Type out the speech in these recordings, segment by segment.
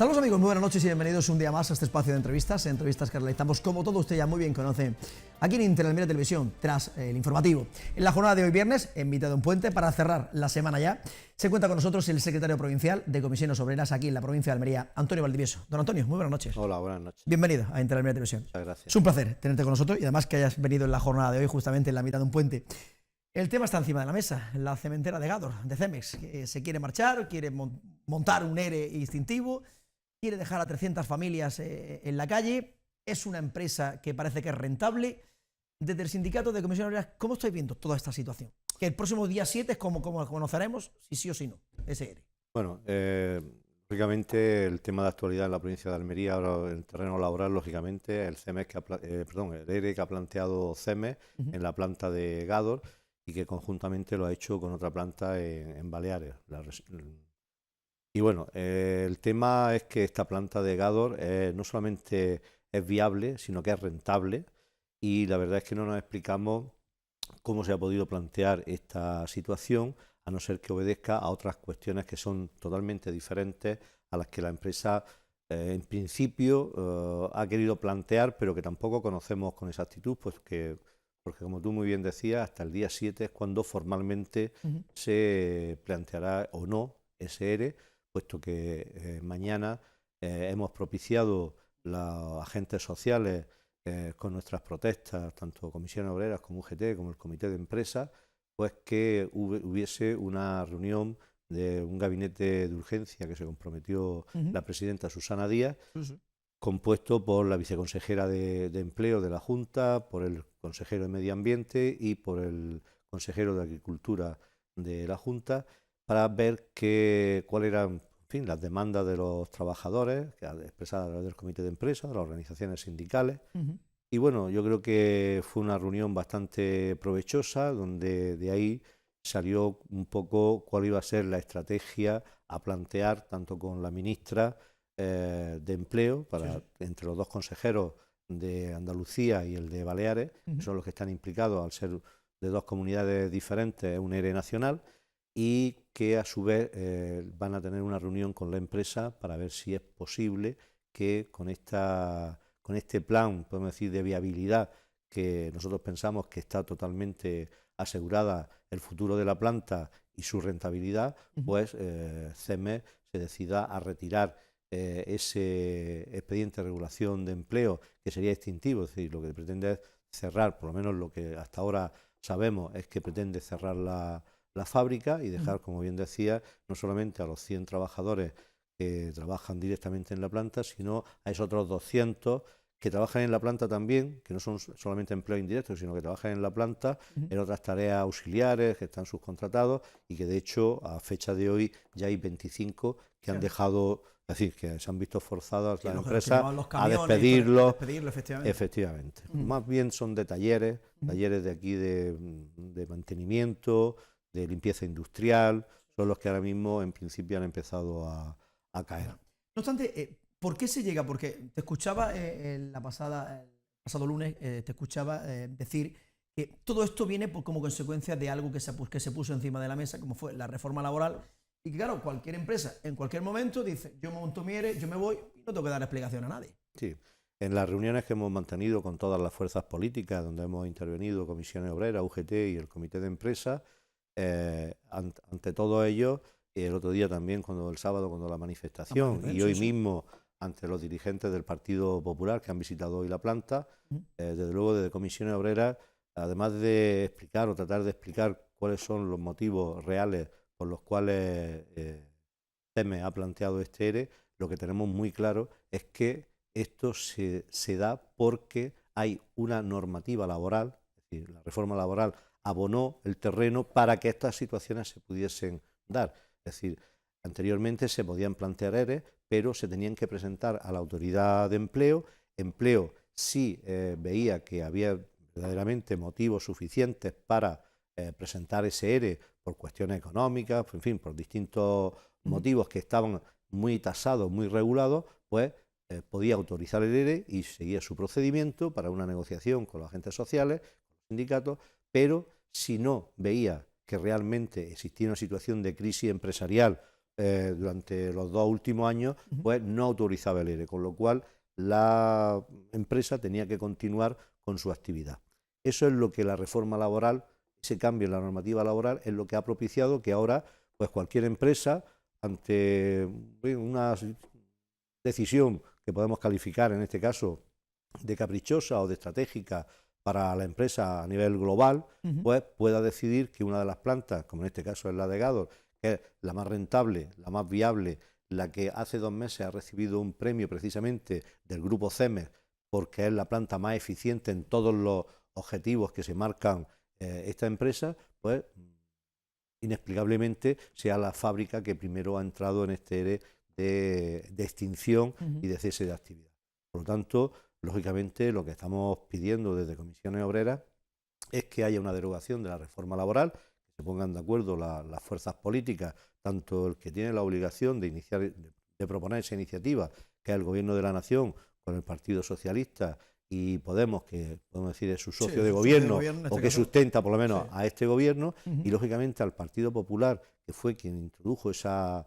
Saludos amigos, muy buenas noches y bienvenidos un día más a este espacio de entrevistas que realizamos, como todo usted ya muy bien conoce, aquí en Interealmería Televisión, tras el informativo. En la jornada de hoy viernes, en mitad de un puente, para cerrar la semana ya, se cuenta con nosotros el secretario provincial de Comisiones Obreras aquí en la provincia de Almería, Antonio Valdivieso. Don Antonio, muy buenas noches. Hola, buenas noches. Bienvenido a Interealmería Televisión. Muchas gracias. Es un placer tenerte con nosotros y además que hayas venido en la jornada de hoy, justamente en la mitad de un puente. El tema está encima de la mesa, la cementera de Gádor, de Cemex, que se quiere marchar, quiere montar un ERE instintivo, quiere dejar a 300 familias en la calle. Es una empresa que parece que es rentable. Desde el sindicato de Comisiones Obreras, ¿cómo estáis viendo toda esta situación? Que el próximo día 7 es como conoceremos si sí o si no, ese ERE. Bueno, lógicamente el tema de actualidad en la provincia de Almería, ahora en el terreno laboral, lógicamente, el CEMEX el ERE que ha planteado CEMEX en la planta de Gádor y que conjuntamente lo ha hecho con otra planta en Baleares. Y bueno, el tema es que esta planta de Gádor no solamente es viable, sino que es rentable, y la verdad es que no nos explicamos cómo se ha podido plantear esta situación, a no ser que obedezca a otras cuestiones que son totalmente diferentes a las que la empresa en principio ha querido plantear, pero que tampoco conocemos con exactitud, porque como tú muy bien decías, hasta el día 7 es cuando formalmente se planteará o no ese ERE, puesto que mañana hemos propiciado los agentes sociales con nuestras protestas, tanto Comisiones Obreras como UGT, como el Comité de Empresas, pues que hubiese una reunión de un gabinete de urgencia que se comprometió la presidenta Susana Díaz, compuesto por la viceconsejera de Empleo de la Junta, por el consejero de Medio Ambiente y por el consejero de Agricultura de la Junta, para ver cuáles eran, en fin, las demandas de los trabajadores, expresadas a través del comité de empresa, de las organizaciones sindicales. Y bueno, yo creo que fue una reunión bastante provechosa, donde de ahí salió un poco cuál iba a ser la estrategia a plantear, tanto con la ministra de Empleo, entre los dos consejeros de Andalucía y el de Baleares, que son los que están implicados al ser de dos comunidades diferentes, un ERE nacional, y que a su vez van a tener una reunión con la empresa para ver si es posible que con este plan, podemos decir, de viabilidad, que nosotros pensamos que está totalmente asegurada el futuro de la planta y su rentabilidad, pues CEMEX se decida a retirar ese expediente de regulación de empleo, que sería extintivo, es decir, lo que pretende es cerrar, por lo menos lo que hasta ahora sabemos es que pretende cerrar la fábrica y dejar, como bien decía, no solamente a los 100 trabajadores que trabajan directamente en la planta, sino a esos otros 200 que trabajan en la planta también, que no son solamente empleos indirectos, sino que trabajan en la planta en otras tareas auxiliares, que están subcontratados y que de hecho a fecha de hoy ya hay 25 que han dejado, es decir, que se han visto forzadas las empresas a despedirlos. Efectivamente. Más bien son de talleres de aquí de mantenimiento, de limpieza industrial, son los que ahora mismo en principio han empezado a caer. No obstante, ¿por qué se llega? Porque te escuchaba el pasado lunes, te escuchaba decir que todo esto viene como consecuencia de algo que se puso encima de la mesa, como fue la reforma laboral, y que claro, cualquier empresa en cualquier momento dice, yo monto mi ERE, yo me voy y no tengo que dar explicación a nadie. Sí. En las reuniones que hemos mantenido con todas las fuerzas políticas, donde hemos intervenido Comisiones Obreras, UGT y el Comité de Empresas, ante todo ello, el otro día también, el sábado, cuando la manifestación, y hoy mismo ante los dirigentes del Partido Popular que han visitado hoy la planta, desde luego desde Comisiones Obreras, además de explicar o tratar de explicar cuáles son los motivos reales por los cuales CEMEX ha planteado este ERE, lo que tenemos muy claro es que esto se da porque hay una normativa laboral, es decir, la reforma laboral abonó el terreno para que estas situaciones se pudiesen dar. Es decir, anteriormente se podían plantear ERE, pero se tenían que presentar a la autoridad de empleo. Empleo sí veía que había verdaderamente motivos suficientes para presentar ese ERE por cuestiones económicas, en fin, por distintos motivos que estaban muy tasados, muy regulados, pues podía autorizar el ERE y seguía su procedimiento para una negociación con los agentes sociales, con los sindicatos, pero si no veía que realmente existía una situación de crisis empresarial durante los 2 últimos años, pues no autorizaba el ERE, con lo cual la empresa tenía que continuar con su actividad. Eso es lo que la reforma laboral, ese cambio en la normativa laboral, es lo que ha propiciado que ahora pues cualquier empresa, ante una decisión que podemos calificar en este caso de caprichosa o de estratégica para la empresa a nivel global, pues pueda decidir que una de las plantas, como en este caso es la de Gádor, que es la más rentable, la más viable, la que hace 2 meses ha recibido un premio precisamente del grupo CEMEX, porque es la planta más eficiente en todos los objetivos que se marcan esta empresa, pues inexplicablemente sea la fábrica que primero ha entrado en este ERE de extinción y de cese de actividad. Por lo tanto, lógicamente, lo que estamos pidiendo desde Comisiones Obreras es que haya una derogación de la reforma laboral, que se pongan de acuerdo las fuerzas políticas, tanto el que tiene la obligación de proponer esa iniciativa, que es el Gobierno de la Nación, con el Partido Socialista y Podemos, que podemos decir es su socio de gobierno, o que sustenta por lo menos a este gobierno, y lógicamente al Partido Popular, que fue quien introdujo esa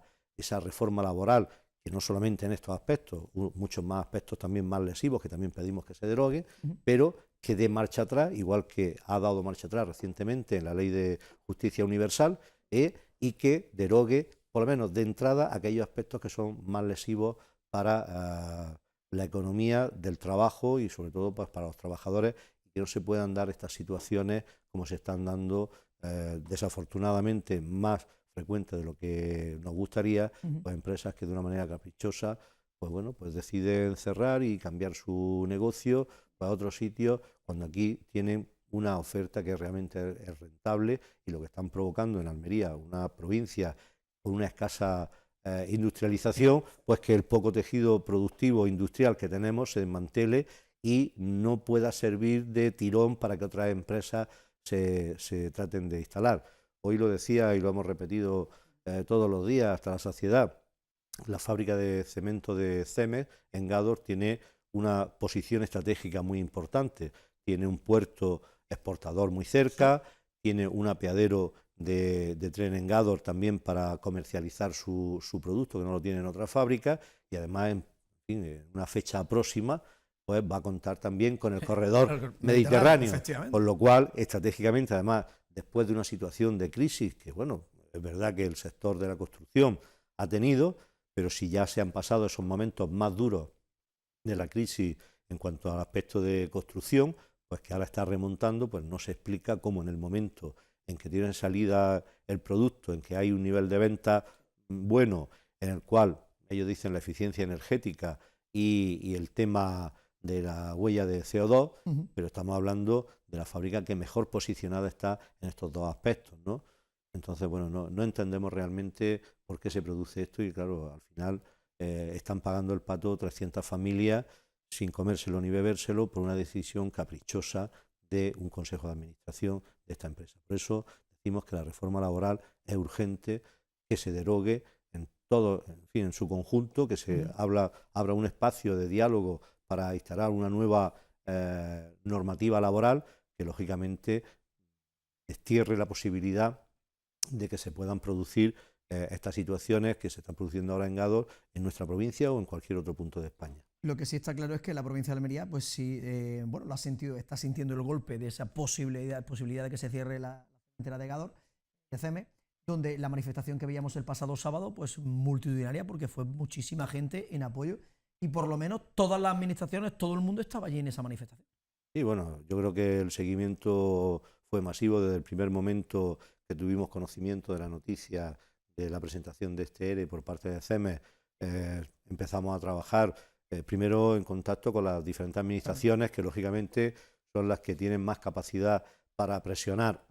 reforma laboral, que no solamente en estos aspectos, muchos más aspectos también más lesivos, que también pedimos que se deroguen, pero que dé marcha atrás, igual que ha dado marcha atrás recientemente en la Ley de Justicia Universal, y que derogue, por lo menos de entrada, aquellos aspectos que son más lesivos para la economía del trabajo y sobre todo pues, para los trabajadores, y que no se puedan dar estas situaciones como se están dando desafortunadamente más frecuentes de lo que nos gustaría, pues empresas que de una manera caprichosa pues bueno, pues deciden cerrar y cambiar su negocio a otros sitios, cuando aquí tienen una oferta que realmente es rentable, y lo que están provocando en Almería, una provincia con una escasa industrialización, pues que el poco tejido productivo industrial que tenemos se desmantele y no pueda servir de tirón para que otras empresas se traten de instalar. Hoy lo decía y lo hemos repetido todos los días hasta la saciedad, la fábrica de cemento de CEMEX en Gádor tiene una posición estratégica muy importante, tiene un puerto exportador muy cerca, tiene un apeadero de tren en Gádor también para comercializar su producto, que no lo tiene en otra fábrica, y además en una fecha próxima pues va a contar también con el corredor mediterráneo, con lo cual estratégicamente, además, después de una situación de crisis, que bueno, es verdad que el sector de la construcción ha tenido, pero si ya se han pasado esos momentos más duros de la crisis en cuanto al aspecto de construcción, pues que ahora está remontando, pues no se explica cómo en el momento en que tiene salida el producto, en que hay un nivel de venta bueno, en el cual ellos dicen la eficiencia energética y el tema de la huella de CO2, pero estamos hablando de la fábrica que mejor posicionada está en estos dos aspectos, ¿no? Entonces, bueno, no entendemos realmente por qué se produce esto y claro, al final están pagando el pato 300 familias sin comérselo ni bebérselo por una decisión caprichosa de un consejo de administración de esta empresa. Por eso decimos que la reforma laboral es urgente, que se derogue en todo, en fin, en su conjunto, que se abra un espacio de diálogo para instalar una nueva normativa laboral que lógicamente destierre la posibilidad de que se puedan producir estas situaciones que se están produciendo ahora en Gádor, en nuestra provincia o en cualquier otro punto de España. Lo que sí está claro es que la provincia de Almería, pues sí, bueno, lo ha sentido, está sintiendo el golpe de esa posibilidad de que se cierre la frontera de Gádor, de CEMEX, donde la manifestación que veíamos el pasado sábado, pues multitudinaria, porque fue muchísima gente en apoyo, y por lo menos todas las administraciones, todo el mundo estaba allí en esa manifestación. Sí, bueno, yo creo que el seguimiento fue masivo desde el primer momento que tuvimos conocimiento de la noticia de la presentación de este ERE por parte de CEMEX. Empezamos a trabajar primero en contacto con las diferentes administraciones, que lógicamente son las que tienen más capacidad para presionar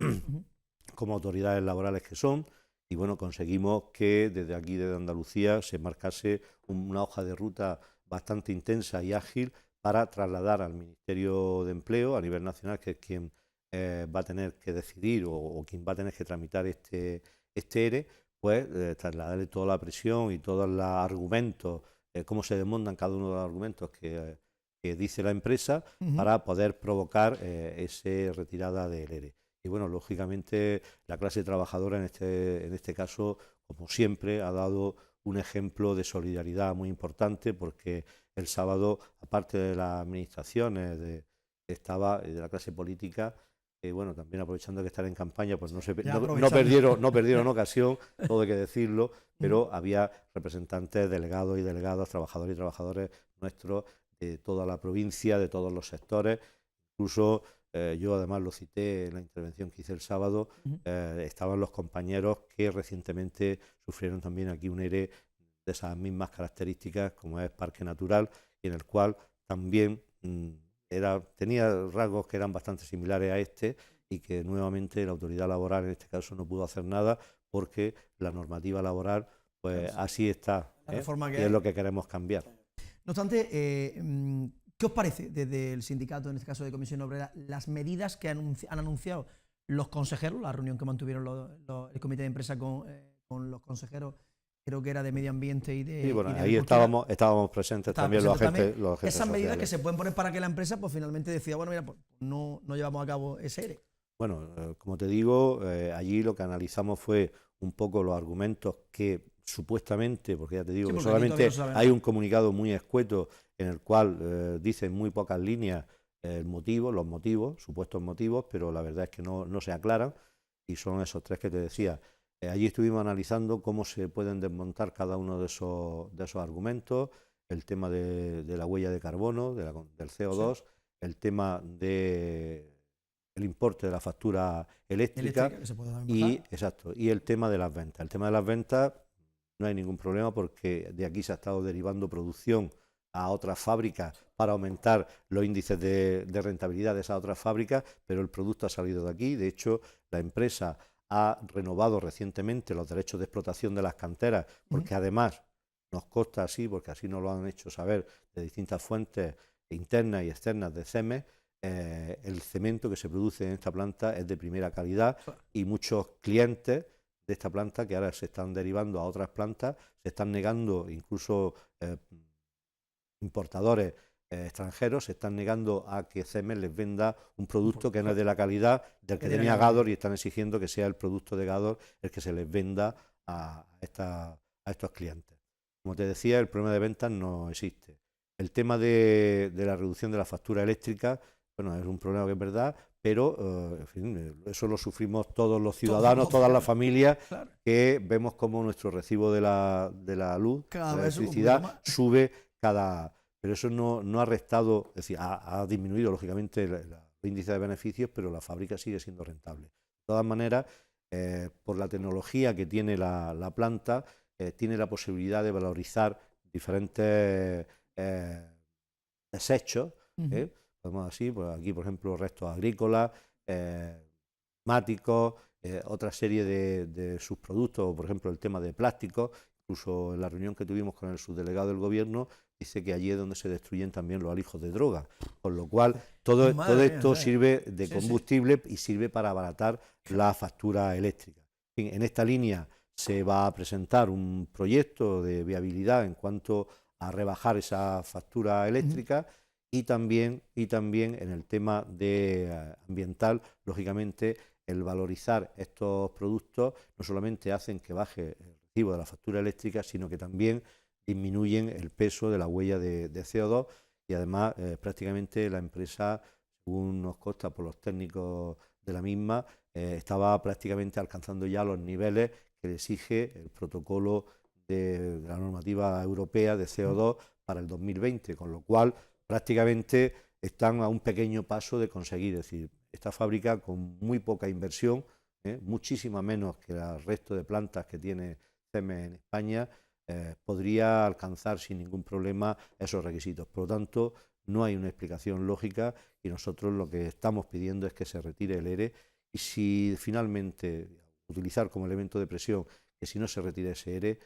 como autoridades laborales que son, y bueno, conseguimos que desde aquí, desde Andalucía, se marcase una hoja de ruta bastante intensa y ágil para trasladar al Ministerio de Empleo a nivel nacional, que es quien va a tener que decidir o quien va a tener que tramitar este ERE, pues trasladarle toda la presión y todos los argumentos, cómo se desmontan cada uno de los argumentos que dice la empresa para poder provocar esa retirada del ERE. Y bueno, lógicamente la clase trabajadora en este caso como siempre, ha dado un ejemplo de solidaridad muy importante, porque el sábado, aparte de las administraciones, de la clase política, bueno, también aprovechando que están en campaña, pues no perdieron ocasión, todo hay que decirlo, pero había representantes, delegados y delegadas, trabajadores y trabajadores nuestros de toda la provincia, de todos los sectores. Incluso yo además lo cité en la intervención que hice el sábado, estaban los compañeros que recientemente sufrieron también aquí un ERE de esas mismas características, como es Parque Natural, y en el cual también tenía rasgos que eran bastante similares a este, y que nuevamente la autoridad laboral en este caso no pudo hacer nada porque la normativa laboral pues así está, la reforma y es lo que queremos cambiar. No obstante, ¿qué os parece desde el sindicato, en este caso de Comisión Obrera, las medidas que han anunciado los consejeros, la reunión que mantuvieron el comité de empresa con los consejeros, creo que era de Medio Ambiente y de... Sí, bueno, y de ahí estábamos presentes también los agentes esas medidas sociales. que se pueden poner para que la empresa pues finalmente decida, bueno, mira, pues no llevamos a cabo ese ERE. Bueno, como te digo, allí lo que analizamos fue un poco los argumentos que supuestamente, porque ya te digo que solamente hay un comunicado muy escueto en el cual dicen muy pocas líneas los motivos, supuestos motivos, pero la verdad es que no se aclaran, y son esos tres que te decía. Allí estuvimos analizando cómo se pueden desmontar cada uno de esos argumentos, el tema de la huella de carbono, del CO2, sí, el tema del importe de la factura eléctrica y el tema de las ventas. El tema de las ventas no hay ningún problema, porque de aquí se ha estado derivando producción a otras fábricas para aumentar los índices de rentabilidad de esas otras fábricas, pero el producto ha salido de aquí. De hecho, la empresa ha renovado recientemente los derechos de explotación de las canteras, porque además nos consta así, porque así nos lo han hecho saber de distintas fuentes internas y externas de CEMEX, el cemento que se produce en esta planta es de primera calidad, y muchos clientes de esta planta, que ahora se están derivando a otras plantas, se están negando, incluso importadores extranjeros se están negando a que CEMEX les venda un producto que no es de la calidad del que tenía Gador, y están exigiendo que sea el producto de Gador el que se les venda a estos clientes. Como te decía, el problema de ventas no existe. El tema de la reducción de la factura eléctrica, bueno, es un problema que es verdad, pero en fin, eso lo sufrimos todos los ciudadanos, todas las familias, que vemos cómo nuestro recibo de la luz, de la electricidad, sube pero eso no ha restado, es decir, ha disminuido lógicamente el índice de beneficios, pero la fábrica sigue siendo rentable. De todas maneras, por la tecnología que tiene la planta, tiene la posibilidad de valorizar diferentes desechos, podemos así, pues aquí por ejemplo restos agrícolas, máticos, otra serie de subproductos, por ejemplo el tema de plásticos. Incluso en la reunión que tuvimos con el subdelegado del gobierno, dice que allí es donde se destruyen también los alijos de droga, con lo cual todo esto sirve de combustible y sirve para abaratar la factura eléctrica. En esta línea se va a presentar un proyecto de viabilidad en cuanto a rebajar esa factura eléctrica, y también en el tema ambiental, lógicamente, el valorizar estos productos no solamente hacen que baje el recibo de la factura eléctrica, sino que también disminuyen el peso de la huella de CO2, y además prácticamente la empresa, según nos consta por los técnicos de la misma, estaba prácticamente alcanzando ya los niveles que le exige el protocolo de la normativa europea de CO2 para el 2020, con lo cual prácticamente están a un pequeño paso de conseguir, es decir, esta fábrica con muy poca inversión, muchísima menos que el resto de plantas que tiene CEMEX en España, podría alcanzar sin ningún problema esos requisitos. Por lo tanto, no hay una explicación lógica, y nosotros lo que estamos pidiendo es que se retire el ERE, y si finalmente utilizar como elemento de presión que si no se retire ese ERE,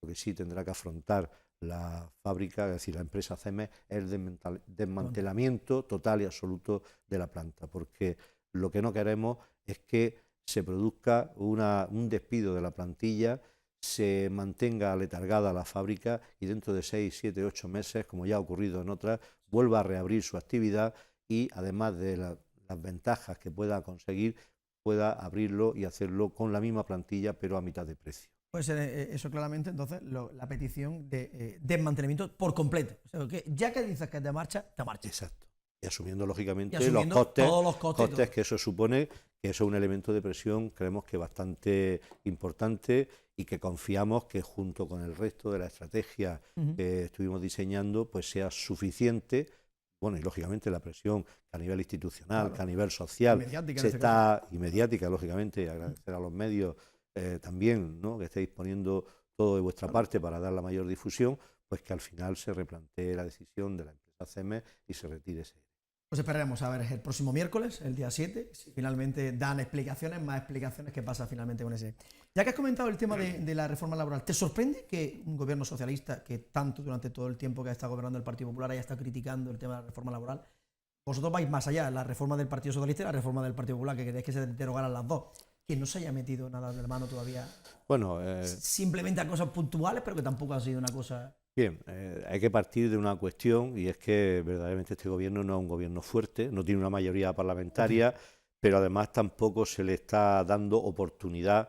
lo que sí tendrá que afrontar la fábrica, es decir, la empresa CEMEX, es el desmantelamiento total y absoluto de la planta, porque lo que no queremos es que se produzca un despido de la plantilla, se mantenga letargada la fábrica y dentro de 6, 7, 8 meses, como ya ha ocurrido en otras, vuelva a reabrir su actividad y, además de las ventajas que pueda conseguir, pueda abrirlo y hacerlo con la misma plantilla pero a mitad de precio. Pues eso claramente, entonces, la petición de desmantelamiento por completo. O sea, que ya que dices que es de marcha, te marcha. Exacto. Y asumiendo, lógicamente, Y asumiendo todos los costes que eso supone, que eso es un elemento de presión, creemos que bastante importante y que confiamos que junto con el resto de la estrategia que estuvimos diseñando, pues sea suficiente. Bueno, y lógicamente la presión que a nivel institucional, Claro. que a nivel social, Mediática, y mediática, lógicamente, y agradecer a los medios también, ¿no?, que estéis poniendo todo de vuestra parte para dar la mayor difusión, pues que al final se replantee la decisión de la empresa CEMEX y se retire ese. Pues esperaremos a ver el próximo miércoles, el día 7, si finalmente dan explicaciones, más explicaciones, qué pasa finalmente con ese. Ya que has comentado el tema de la reforma laboral, ¿te sorprende que un gobierno socialista, que tanto durante todo el tiempo que ha estado gobernando el Partido Popular haya estado criticando el tema de la reforma laboral, vosotros vais más allá, la reforma del Partido Socialista y la reforma del Partido Popular, que queréis que se derogaran las dos, que no se haya metido nada de la mano todavía? Bueno, simplemente a cosas puntuales, pero que tampoco ha sido una cosa... Bien, hay que partir de una cuestión, y es que verdaderamente este gobierno no es un gobierno fuerte, no tiene una mayoría parlamentaria, pero además tampoco se le está dando oportunidad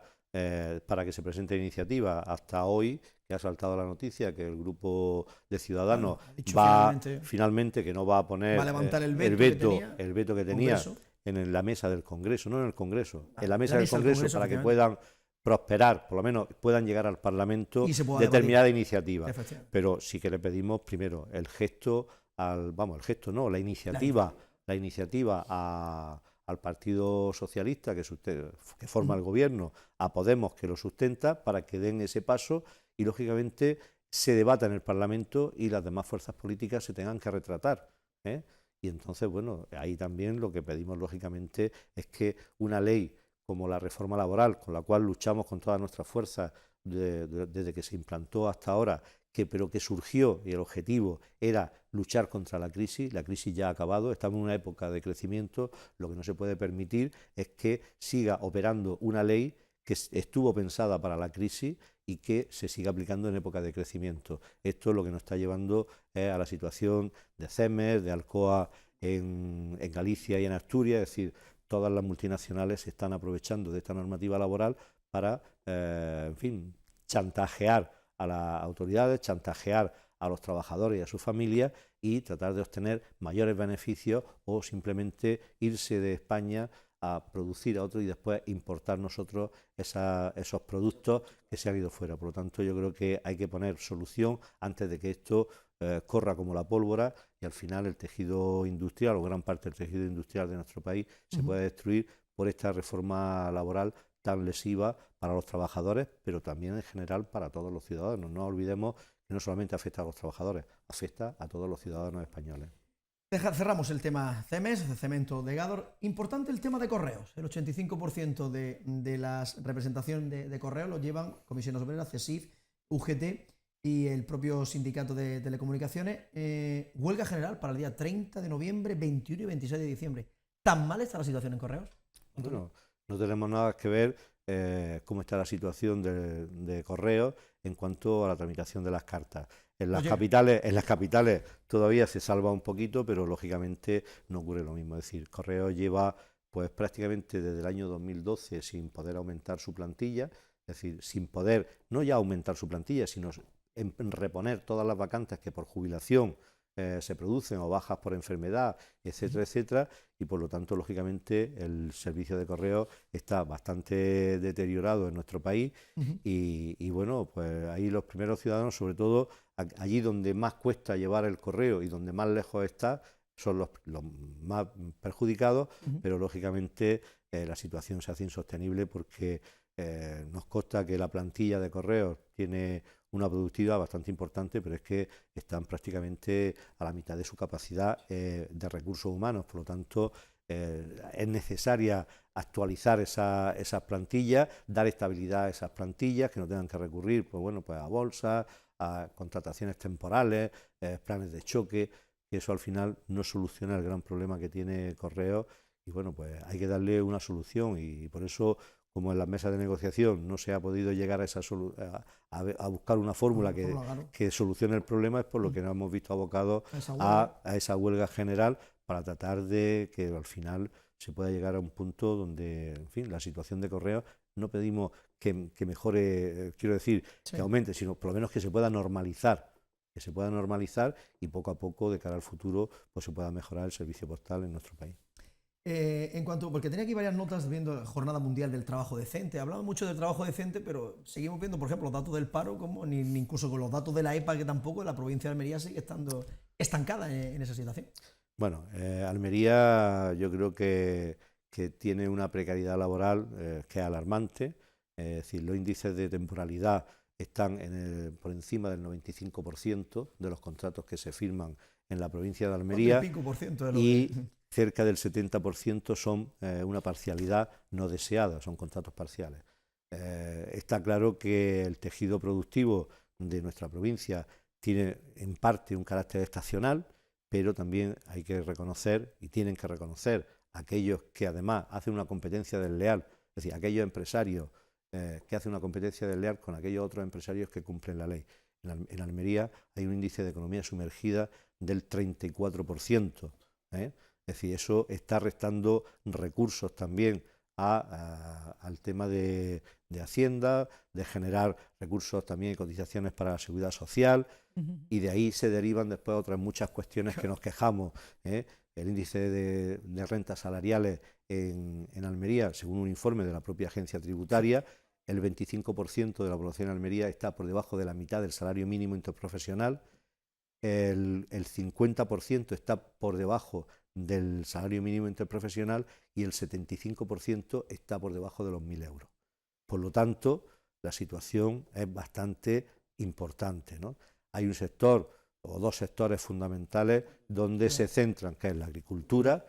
para que se presente iniciativa. Hasta hoy, que ha saltado la noticia que el grupo de Ciudadanos va finalmente que no va a poner va a levantar el veto que tenía en la mesa del Congreso, no en el Congreso, en la mesa del Congreso, para que puedan prosperar, por lo menos puedan llegar al Parlamento determinada iniciativa. Pero sí que le pedimos primero el gesto la iniciativa al Partido Socialista, que forma el gobierno, a Podemos, que lo sustenta, para que den ese paso y lógicamente se debata en el Parlamento y las demás fuerzas políticas se tengan que retratar, ¿eh? Y entonces, bueno, ahí también lo que pedimos lógicamente es que una ley como la reforma laboral, con la cual luchamos con todas nuestras fuerzas desde que se implantó hasta ahora, pero que surgió y el objetivo era luchar contra la crisis ya ha acabado, estamos en una época de crecimiento, lo que no se puede permitir es que siga operando una ley que estuvo pensada para la crisis y que se siga aplicando en época de crecimiento. Esto es lo que nos está llevando a la situación de CEMEX, de Alcoa en Galicia y en Asturias, es decir, todas las multinacionales se están aprovechando de esta normativa laboral para, chantajear a las autoridades, chantajear a los trabajadores y a sus familias y tratar de obtener mayores beneficios o simplemente irse de España a producir a otro y después importar nosotros esos productos que se han ido fuera. Por lo tanto, yo creo que hay que poner solución antes de que esto corra como la pólvora y al final el tejido industrial o gran parte del tejido industrial de nuestro país se puede destruir por esta reforma laboral tan lesiva para los trabajadores, pero también en general para todos los ciudadanos. No olvidemos que no solamente afecta a los trabajadores, afecta a todos los ciudadanos españoles. Cerramos el tema CEMEX, de Cemento de Gádor. Importante el tema de correos. El 85% de la representación de correos lo llevan Comisiones Obreras, CESIF, UGT y el propio Sindicato de Telecomunicaciones. Huelga general para el día 30 de noviembre, 21 y 26 de diciembre. ¿Tan mal está la situación en correos? Bueno, no tenemos nada que ver cómo está la situación de correos en cuanto a la tramitación de las cartas. En las capitales todavía se salva un poquito, pero lógicamente no ocurre lo mismo. Es decir, Correos lleva pues prácticamente desde el año 2012 sin poder aumentar su plantilla, es decir, sin poder no ya aumentar su plantilla, sino en reponer todas las vacantes que por jubilación se producen o bajas por enfermedad, etcétera, etcétera, y por lo tanto, lógicamente, el servicio de correo está bastante deteriorado en nuestro país y bueno, pues ahí los primeros ciudadanos, sobre todo allí donde más cuesta llevar el correo y donde más lejos está, son los más perjudicados, pero lógicamente la situación se hace insostenible porque nos consta que la plantilla de correos tiene una productividad bastante importante, pero es que están prácticamente a la mitad de su capacidad de recursos humanos. Por lo tanto, es necesaria actualizar esas plantillas, dar estabilidad a esas plantillas, que no tengan que recurrir pues a bolsas, a contrataciones temporales, planes de choque, que eso al final no soluciona el gran problema que tiene Correos y bueno, pues hay que darle una solución y por eso, como en las mesas de negociación no se ha podido llegar a buscar una fórmula que solucione el problema, es por lo que nos hemos visto abocados a esa huelga general para tratar de que al final se pueda llegar a un punto donde, en fin, la situación de Correos no pedimos que mejore, quiero decir, Sí. que aumente, sino por lo menos que se pueda normalizar y poco a poco, de cara al futuro, pues se pueda mejorar el servicio postal en nuestro país. En cuanto, porque tenía aquí varias notas viendo la Jornada Mundial del Trabajo Decente. Hablamos mucho del trabajo decente, pero seguimos viendo, por ejemplo, los datos del paro, como, ni incluso con los datos de la EPA, que tampoco la provincia de Almería sigue estando estancada en esa situación. Bueno, Almería yo creo que tiene una precariedad laboral que es alarmante. Es decir, los índices de temporalidad están por encima del 95% de los contratos que se firman en la provincia de Almería, y pico por ciento de lo y que... cerca del 70% son una parcialidad no deseada, son contratos parciales. Está claro que el tejido productivo de nuestra provincia tiene en parte un carácter estacional, pero también hay que reconocer, y tienen que reconocer, aquellos que además hacen una competencia desleal, es decir, aquellos empresarios que hacen una competencia desleal con aquellos otros empresarios que cumplen la ley. En Almería hay un índice de economía sumergida del 34%. Es decir, eso está restando recursos también al tema de Hacienda, de generar recursos también y cotizaciones para la seguridad social, y de ahí se derivan después otras muchas cuestiones que nos quejamos. El índice de rentas salariales en Almería, según un informe de la propia agencia tributaria, el 25% de la población en Almería está por debajo de la mitad del salario mínimo interprofesional, el 50% está por debajo del salario mínimo interprofesional y el 75% está por debajo de los 1.000 euros. Por lo tanto, la situación es bastante importante, ¿no? Hay un sector o dos sectores fundamentales donde se centran, que es la agricultura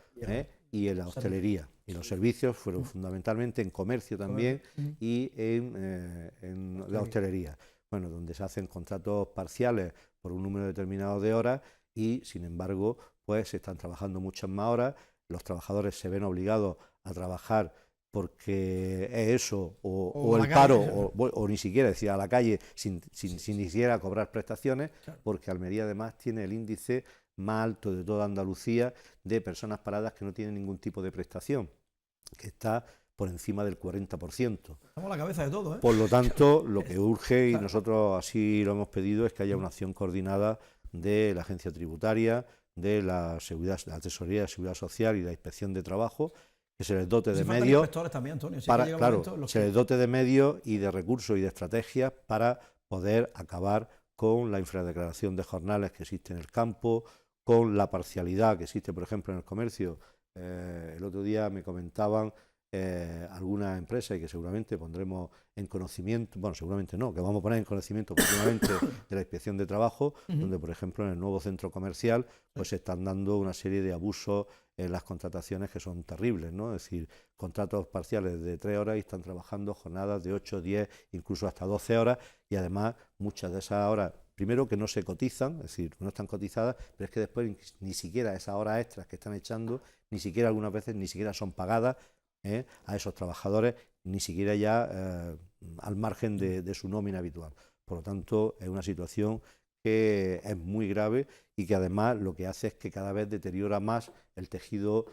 y en la hostelería. Y los servicios fueron fundamentalmente en comercio también y en la hostelería. Bueno, donde se hacen contratos parciales por un número determinado de horas y, sin embargo, pues se están trabajando muchas más horas. Los trabajadores se ven obligados a trabajar porque es eso, o el paro, o ni siquiera, es decir, a la calle sin ni siquiera cobrar prestaciones, porque Almería además tiene el índice más alto de toda Andalucía de personas paradas que no tienen ningún tipo de prestación, que está por encima del 40%. Estamos a la cabeza de todo, ¿eh? Por lo tanto, lo que urge, y nosotros así lo hemos pedido, es que haya una acción coordinada de la agencia tributaria, de la Tesorería de Seguridad Social y de la Inspección de Trabajo, que se les dote de medios, también, Antonio, se les dote de medios y de recursos y de estrategias para poder acabar con la infradeclaración de jornales que existe en el campo, con la parcialidad que existe, por ejemplo, en el comercio. El otro día me comentaban algunas empresas, y que seguramente pondremos en conocimiento, bueno, seguramente no, que vamos a poner en conocimiento próximamente de la Inspección de Trabajo, donde, por ejemplo, en el nuevo centro comercial pues se están dando una serie de abusos en las contrataciones que son terribles, ¿no? Es decir, contratos parciales de 3 horas y están trabajando jornadas de 8, 10, incluso hasta 12 horas, y además muchas de esas horas, primero, que no se cotizan, es decir, no están cotizadas, pero es que después ni siquiera esas horas extras que están echando, ni siquiera algunas veces ni siquiera son pagadas a esos trabajadores, ni siquiera ya al margen de su nómina habitual. Por lo tanto, es una situación que es muy grave y que además lo que hace es que cada vez deteriora más el tejido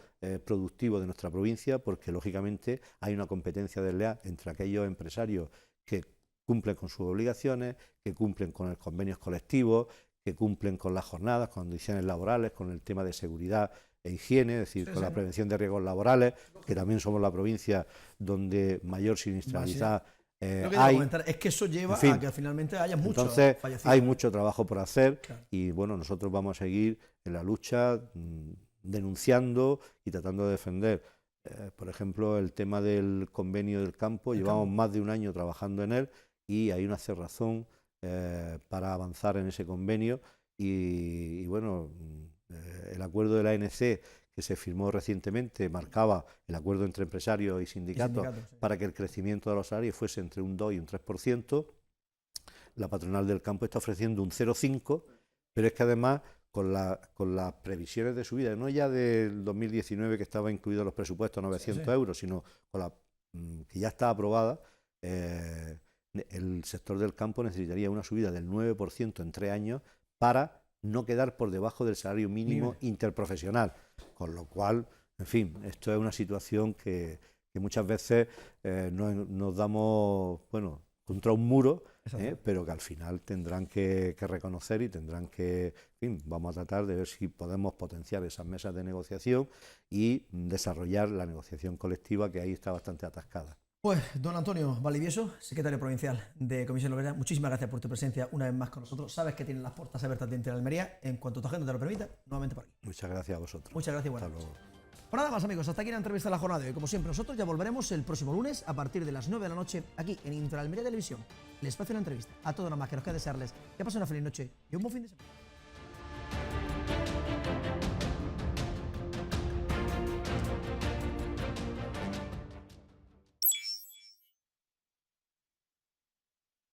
productivo de nuestra provincia, porque lógicamente hay una competencia desleal entre aquellos empresarios que cumplen con sus obligaciones, que cumplen con los convenios colectivos, que cumplen con las jornadas, con condiciones laborales, con el tema de seguridad e higiene, es decir, con la prevención de riesgos laborales, que también somos la provincia donde mayor siniestralidad Lo que hay. comentar es que eso lleva en fin, a que finalmente haya muchos entonces fallecidos. hay mucho trabajo por hacer y bueno, nosotros vamos a seguir en la lucha denunciando y tratando de defender. Por ejemplo, el tema del convenio del campo, llevamos más de un año trabajando en él y hay una cerrazón para avanzar en ese convenio y bueno, el acuerdo de la ANC que se firmó recientemente marcaba el acuerdo entre empresarios y sindicatos para que el crecimiento de los salarios fuese entre un 2 y un 3%. La patronal del campo está ofreciendo un 0,5%, pero es que además con las previsiones de subida, no ya del 2019 que estaba incluido en los presupuestos 900 euros, sino con la que ya está aprobada, el sector del campo necesitaría una subida del 9% en 3 años para no quedar por debajo del salario mínimo interprofesional, con lo cual, en fin, esto es una situación que que muchas veces nos damos, bueno, contra un muro, pero que al final tendrán que reconocer y tendrán que, en fin, vamos a tratar de ver si podemos potenciar esas mesas de negociación y desarrollar la negociación colectiva, que ahí está bastante atascada. Pues, don Antonio Valdivieso, secretario provincial de Comisión Obrera, muchísimas gracias por tu presencia una vez más con nosotros. Sabes que tienen las puertas abiertas de Inter Almería. En cuanto tu agenda te lo permita, nuevamente por aquí. Muchas gracias a vosotros. Muchas gracias y buenas Hasta noches. luego. Pues nada más, amigos, hasta aquí la entrevista de la jornada de hoy. Como siempre, nosotros ya volveremos el próximo lunes a partir de las 9 de la noche aquí en Inter Almería Televisión, el espacio de la entrevista. A todos nada más que nos queda desearles que pasen una feliz noche y un buen fin de semana.